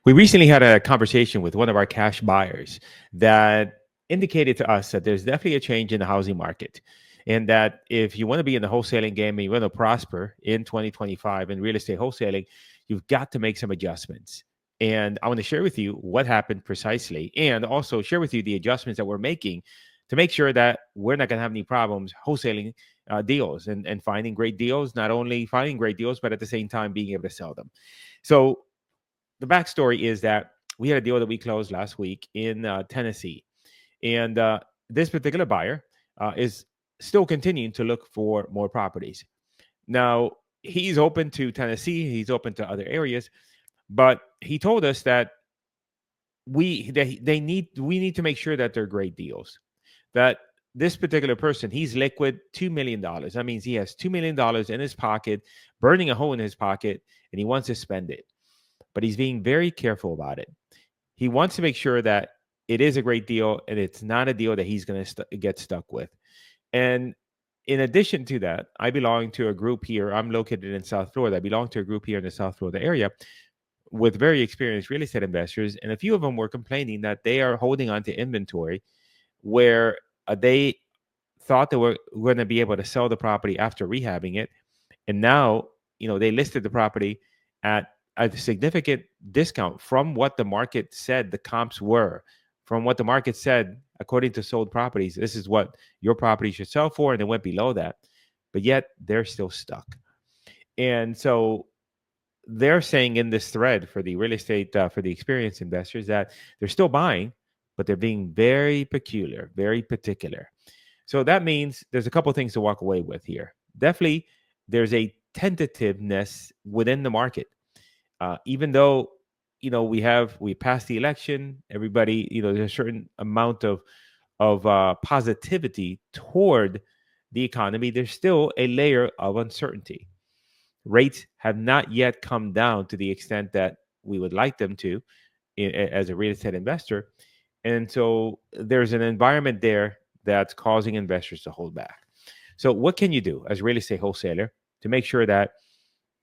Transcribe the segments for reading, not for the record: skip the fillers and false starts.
We recently had a conversation with one of our cash buyers that indicated to us that there's definitely a change in the housing market. And that if you want to be in the wholesaling game and you want to prosper in 2025 in real estate wholesaling, you've got to make some adjustments. And I want to share with you what happened precisely and also share with you the adjustments that we're making to make sure that we're not going to have any problems wholesaling deals and finding great deals, not only finding great deals, but at the same time being able to sell them. So the backstory is that we had a deal that we closed last week in Tennessee, and this particular buyer is still continuing to look for more properties. Now he's open to Tennessee, he's open to other areas, but he told us that we need to make sure that they're great deals. That this particular person, he's liquid $2 million. That means he has $2 million in his pocket, burning a hole in his pocket, and he wants to spend it, but he's being very careful about it. He wants to make sure that it is a great deal and it's not a deal that he's going to get stuck with. And in addition to that, I belong to a group here. I'm located in South Florida. I belong to a group here in the South Florida area with very experienced real estate investors. And a few of them were complaining that they are holding on to inventory where they thought they were going to be able to sell the property after rehabbing it. And now, they listed the property at a significant discount from what the market said the comps were, from what the market said, according to sold properties. This is what your property should sell for. And it went below that. But yet they're still stuck. And so they're saying in this thread for the real estate, for the experienced investors, that they're still buying, but they're being very peculiar, very particular. So that means there's a couple of things to walk away with here. Definitely, there's a tentativeness within the market. Even though we passed the election, everybody, there's a certain amount of positivity toward the economy. There's still a layer of uncertainty. Rates have not yet come down to the extent that we would like them to as a real estate investor. And so there's an environment there that's causing investors to hold back. So what can you do as a real estate wholesaler to make sure that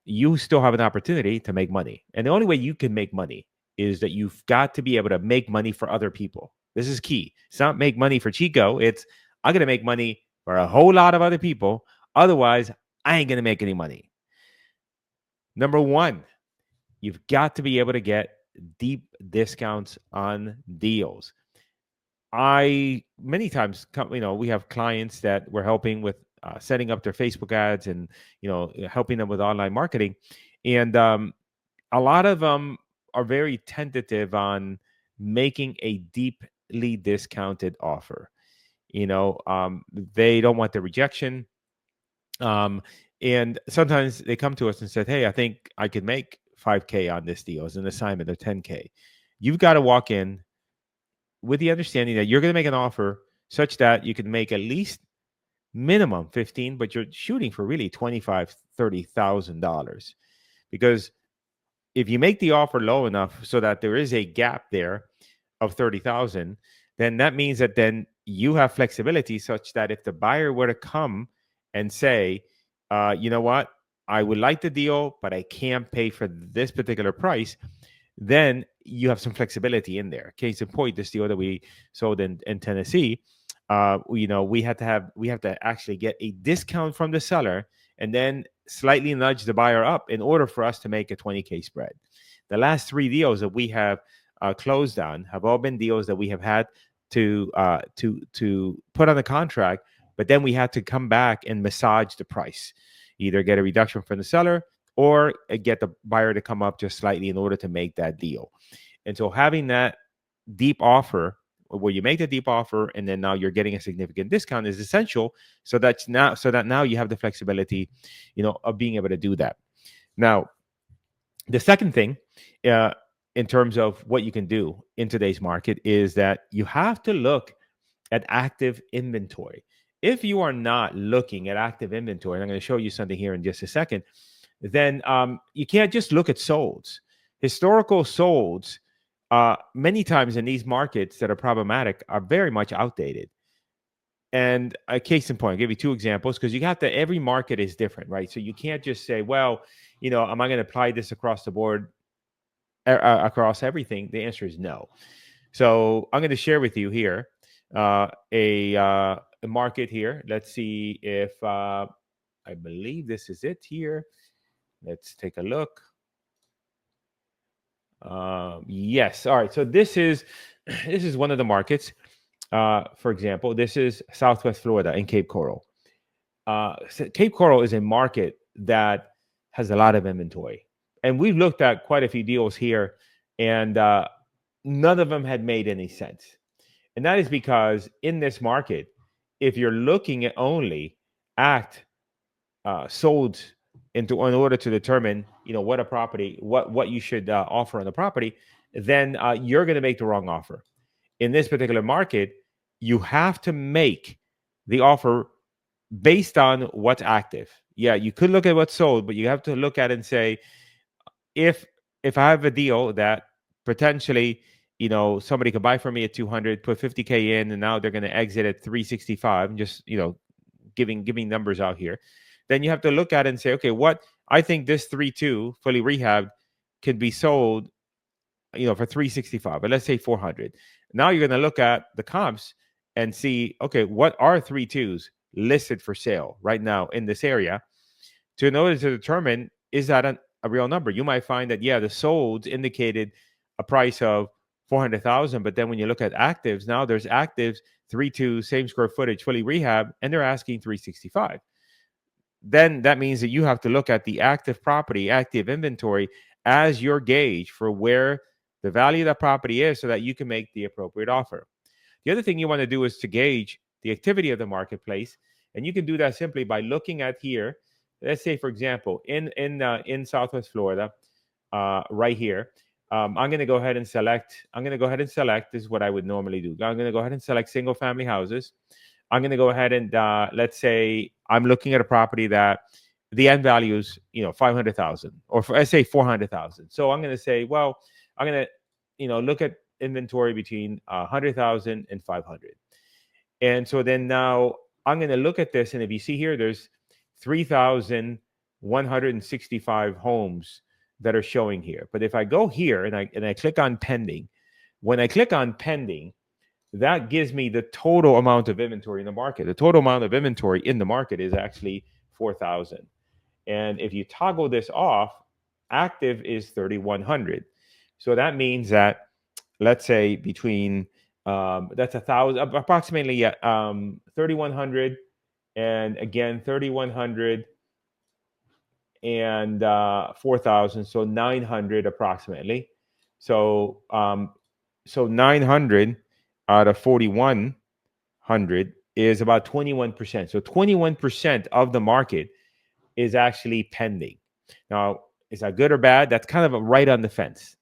you still have an opportunity to make money? And the only way you can make money is that you've got to be able to make money for other people. This is key. It's not make money for Chico. It's I'm going to make money for a whole lot of other people. Otherwise, I ain't going to make any money. Number one, you've got to be able to get deep discounts on deals. Many times, we have clients that we're helping with setting up their Facebook ads and, helping them with online marketing. And a lot of them are very tentative on making a deeply discounted offer. They don't want the rejection. And sometimes they come to us and said, hey, I think I could make $5K on this deal as an assignment or $10K. You've got to walk in with the understanding that you're going to make an offer such that you can make at least minimum 15, but you're shooting for really $25,000, $30,000. Because if you make the offer low enough so that there is a gap there of 30,000, then that means that then you have flexibility such that if the buyer were to come and say, you know what, I would like the deal, but I can't pay for this particular price, then you have some flexibility in there. Case in point, this deal that we sold in Tennessee, we have to actually get a discount from the seller and then slightly nudge the buyer up in order for us to make a 20K spread. The last 3 deals that we have closed on have all been deals that we have had to put on the contract, but then we had to come back and massage the price, either get a reduction from the seller or get the buyer to come up just slightly in order to make that deal. And so having that deep offer where you make the deep offer and then now you're getting a significant discount is essential so that now you have the flexibility, of being able to do that. Now, the second thing in terms of what you can do in today's market is that you have to look at active inventory. If you are not looking at active inventory, and I'm going to show you something here in just a second, then you can't just look at solds. Historical solds, many times in these markets that are problematic, are very much outdated. And a case in point, I'll give you 2 examples because every market is different, right? So you can't just say, well, am I going to apply this across the board? across everything? The answer is no. So I'm going to share with you here a market here. Let's see if I believe this is it here. Let's take a look. Yes. All right. So this is this is one of the markets. For example, this is Southwest Florida in Cape Coral. So Cape Coral is a market that has a lot of inventory, and we've looked at quite a few deals here, and none of them had made any sense. And that is because in this market, if you're looking at only at sold in order to determine, what a property, what you should offer on the property, then you're going to make the wrong offer. In this particular market, you have to make the offer based on what's active. Yeah, you could look at what's sold, but you have to look at it and say, if I have a deal that potentially, somebody could buy from me at 200, put 50K in, and now they're going to exit at 365, just, giving numbers out here, then you have to look at it and say, okay, what I think this 3.2 fully rehabbed could be sold, for 365, but let's say 400. Now you're going to look at the comps and see, okay, what are 3.2s listed for sale right now in this area, in order to determine, is that a real number? You might find that, yeah, the solds indicated a price of 400,000, but then when you look at actives, now there's actives 3.2, same square footage, fully rehab, and they're asking 365. Then that means that you have to look at the active property, active inventory as your gauge for where the value of that property is, so that you can make the appropriate offer. The other thing you want to do is to gauge the activity of the marketplace, and you can do that simply by looking at here. Let's say, for example, in Southwest Florida, right here, I'm going to go ahead and select. I'm going to go ahead and select. This is what I would normally do. I'm going to go ahead and select single family houses. I'm going to go ahead and let's say I'm looking at a property that the end value is 500,000, or let's say 400,000. So I'm going to say, well, I'm going to look at inventory between 100,000 and 500. And so then now I'm going to look at this, and if you see here, there's 3,165 homes that are showing here. But if I go here and I click on pending, when I click on pending, that gives me the total amount of inventory in the market. The total amount of inventory in the market is actually 4,000. And if you toggle this off, active is 3,100. So that means that, let's say between that's 1,000, approximately 3,100, and again 3,100 and 4,000, so 900 approximately. So 900 out of 4,100 is about 21%. So 21% of the market is actually pending. Now, is that good or bad? That's kind of right on the fence.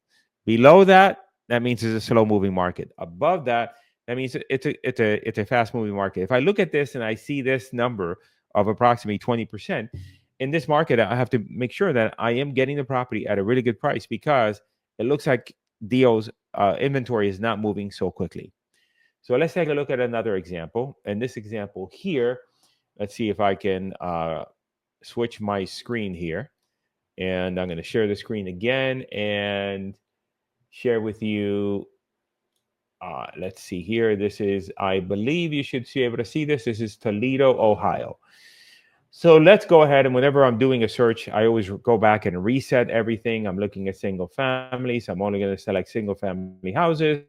Below that, that means it's a slow moving market. Above that, that means it's a fast moving market. If I look at this and I see this number of approximately 20% in this market, I have to make sure that I am getting the property at a really good price, because it looks like deals inventory is not moving so quickly. So let's take a look at another example. And this example here, let's see if I can switch my screen here. And I'm going to share the screen again and share with you. Let's see here. This is, I believe you should be able to see this. This is Toledo, Ohio. So let's go ahead, and whenever I'm doing a search, I always go back and reset everything. I'm looking at single families. I'm only going to select single family houses.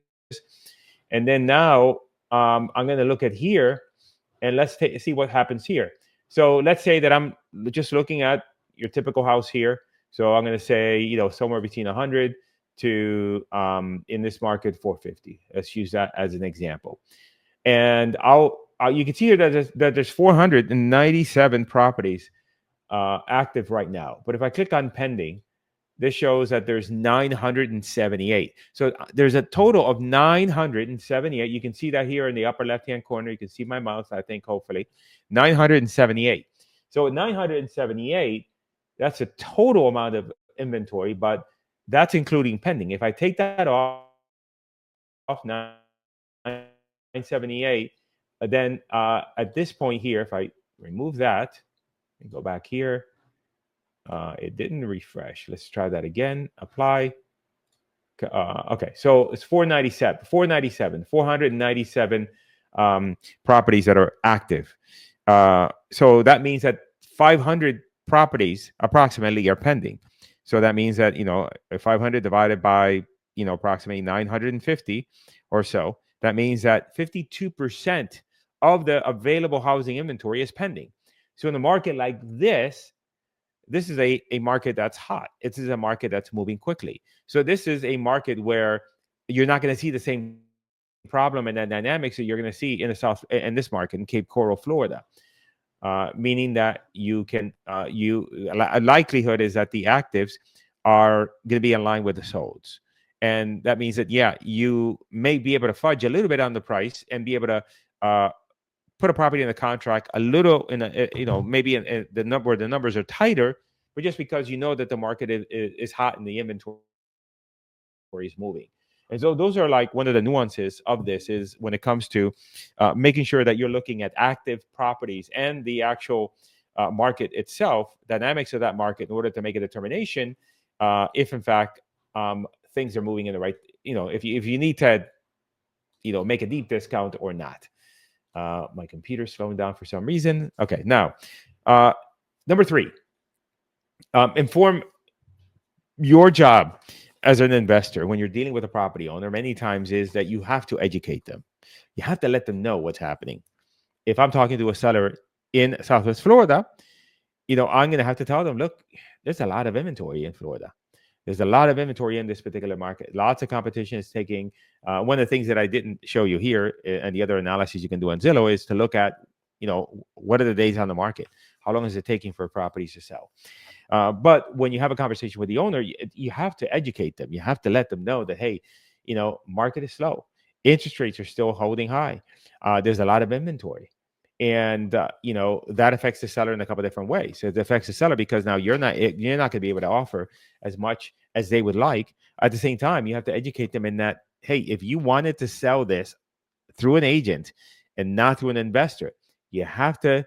And then now I'm going to look at here, and let's see what happens here. So let's say that I'm just looking at your typical house here. So I'm going to say, somewhere between 100 to, in this market, 450. Let's use that as an example. And you can see here that there's 497 properties active right now. But if I click on pending, this shows that there's 978. So there's a total of 978. You can see that here in the upper left-hand corner. You can see my mouse, I think, hopefully. 978. So at 978, that's a total amount of inventory, but that's including pending. If I take that off, 978, then at this point here, if I remove that and go back here, it didn't refresh. Let's try that again. Apply. Okay, so it's 497 properties that are active. So that means that 500 properties approximately are pending. So that means that 500 divided by approximately 950 or so. That means that 52% of the available housing inventory is pending. So in a market like this is a market that's hot. It is a market that's moving quickly. So this is a market where you're not going to see the same problem and the dynamics that you're going to see in the in this market in Cape Coral, Florida. Meaning that you can a likelihood is that the actives are going to be in line with the solds, and that means that you may be able to fudge a little bit on the price and be able to uh, put a property in the contract a little in a maybe in the number where the numbers are tighter, but just because you know that the market is hot and the inventory is moving. And so those are like one of the nuances of this is when it comes to making sure that you're looking at active properties and the actual market itself, dynamics of that market, in order to make a determination if in fact things are moving in the right, if you need to make a deep discount or not. My computer's slowing down for some reason. Okay, now, uh, number three, inform your job as an investor when you're dealing with a property owner many times is that you have to educate them. You have to let them know what's happening. If I'm talking to a seller in Southwest Florida, I'm going to have to tell them, look, there's a lot of inventory in Florida. There's a lot of inventory in this particular market. Lots of competition is taking. One of the things that I didn't show you here, and the other analysis you can do on Zillow, is to look at, what are the days on the market? How long is it taking for properties to sell? But when you have a conversation with the owner, you have to educate them. You have to let them know that, hey, market is slow. Interest rates are still holding high. There's a lot of inventory. And that affects the seller in a couple of different ways. So it affects the seller because now you're not going to be able to offer as much as they would like. At the same time, you have to educate them in that, hey, if you wanted to sell this through an agent and not through an investor, you have to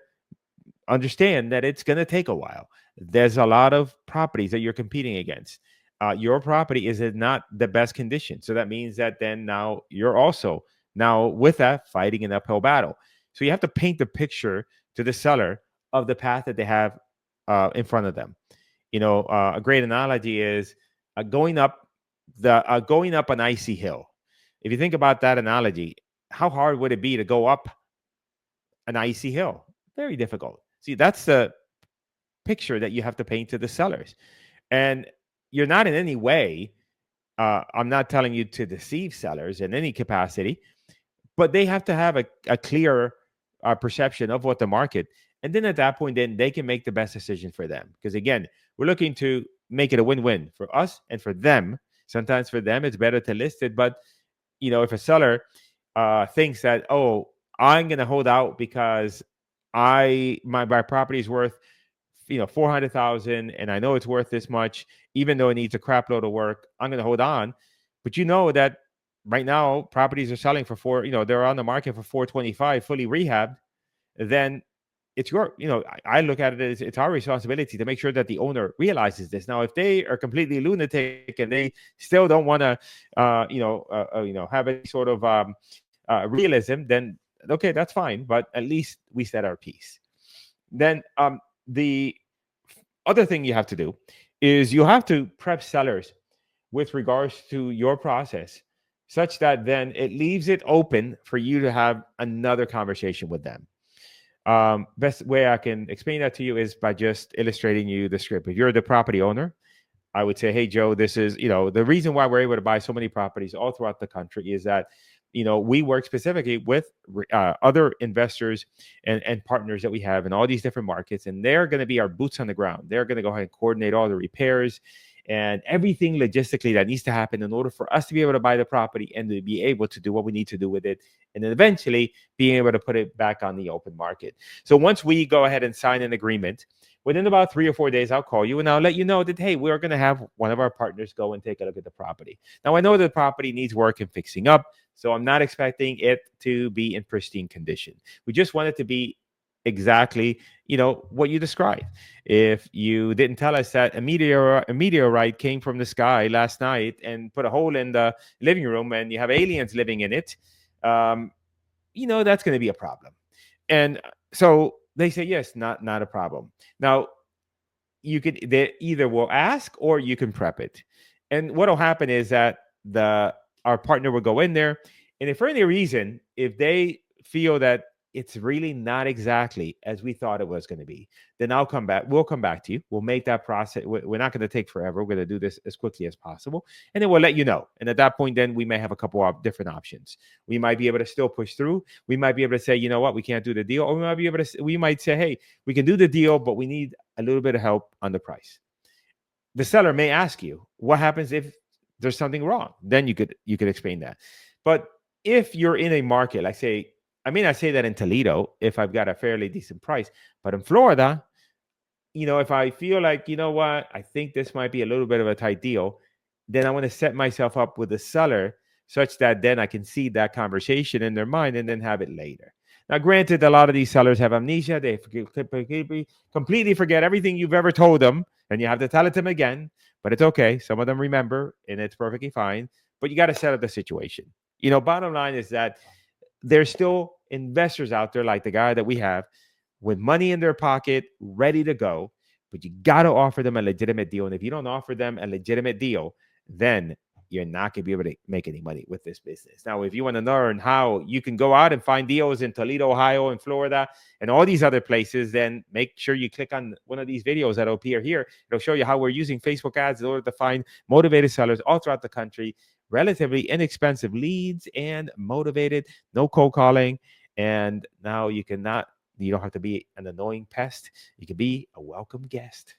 understand that it's going to take a while. There's a lot of properties that you're competing against. Your property is in not the best condition. So that means that then now you're also now with that fighting an uphill battle. So you have to paint the picture to the seller of the path that they have in front of them. A great analogy is going up an icy hill. If you think about that analogy, how hard would it be to go up an icy hill? Very difficult. See, that's the picture that you have to paint to the sellers. And you're not in any way, I'm not telling you to deceive sellers in any capacity, but they have to have a clear perception of what the market. And then at that point, then they can make the best decision for them. Because again, we're looking to make it a win-win for us and for them. Sometimes for them, it's better to list it. But, if a seller thinks that, oh, I'm going to hold out because my property is worth 400,000 and I know it's worth this much, even though it needs a crap load of work, I'm going to hold on. But that right now properties are selling for they're on the market for 425 fully rehabbed. Then it's I look at it as it's our responsibility to make sure that the owner realizes this. Now, if they are completely lunatic and they still don't want to, have any sort of realism, then okay, that's fine. But at least we said our piece. Then the other thing you have to do is you have to prep sellers with regards to your process such that then it leaves it open for you to have another conversation with them. Best way I can explain that to you is by just illustrating you the script. If you're the property owner, I would say, hey, Joe, this is, the reason why we're able to buy so many properties all throughout the country is that, we work specifically with other investors and partners that we have in all these different markets, and they're going to be our boots on the ground. They're going to go ahead and coordinate all the repairs and everything logistically that needs to happen in order for us to be able to buy the property and to be able to do what we need to do with it, and then eventually being able to put it back on the open market. So once we go ahead and sign an agreement, within about 3 or 4 days, I'll call you and I'll let you know that, hey, we're going to have one of our partners go and take a look at the property. Now, I know the property needs work and fixing up, so I'm not expecting it to be in pristine condition. We just want it to be exactly, what you described. If you didn't tell us that a meteorite came from the sky last night and put a hole in the living room and you have aliens living in it, um, that's going to be a problem. And so they say, yes, not a problem. Now, they either will ask or you can prep it. And what'll happen is that the our partner will go in there, and if for any reason, if they feel that it's really not exactly as we thought it was going to be, then we'll come back to you. We'll make that process. We're not going to take forever. We're going to do this as quickly as possible, and then we'll let you know. And at that point, then we may have a couple of different options. We might be able to still push through. We might be able to say, you know what, we can't do the deal, or we might say, hey, we can do the deal, but we need a little bit of help on the price. The seller may ask you, what happens if there's something wrong? Then you could explain that. But if you're in a market, like say, I may not say that in Toledo if I've got a fairly decent price, but in Florida, if I feel like, what, I think this might be a little bit of a tight deal, then I want to set myself up with the seller such that then I can see that conversation in their mind and then have it later. Now, granted, a lot of these sellers have amnesia. They completely forget everything you've ever told them, and you have to tell it to them again. But it's okay. Some of them remember, and it's perfectly fine. But you got to set up the situation. Bottom line is that there's still investors out there like the guy that we have with money in their pocket, ready to go, but you got to offer them a legitimate deal. And if you don't offer them a legitimate deal, then you're not going to be able to make any money with this business. Now, if you want to learn how you can go out and find deals in Toledo, Ohio, and Florida, and all these other places, then make sure you click on one of these videos that'll appear here. It'll show you how we're using Facebook ads in order to find motivated sellers all throughout the country, relatively inexpensive leads and motivated, no cold calling. And now you don't have to be an annoying pest. You can be a welcome guest.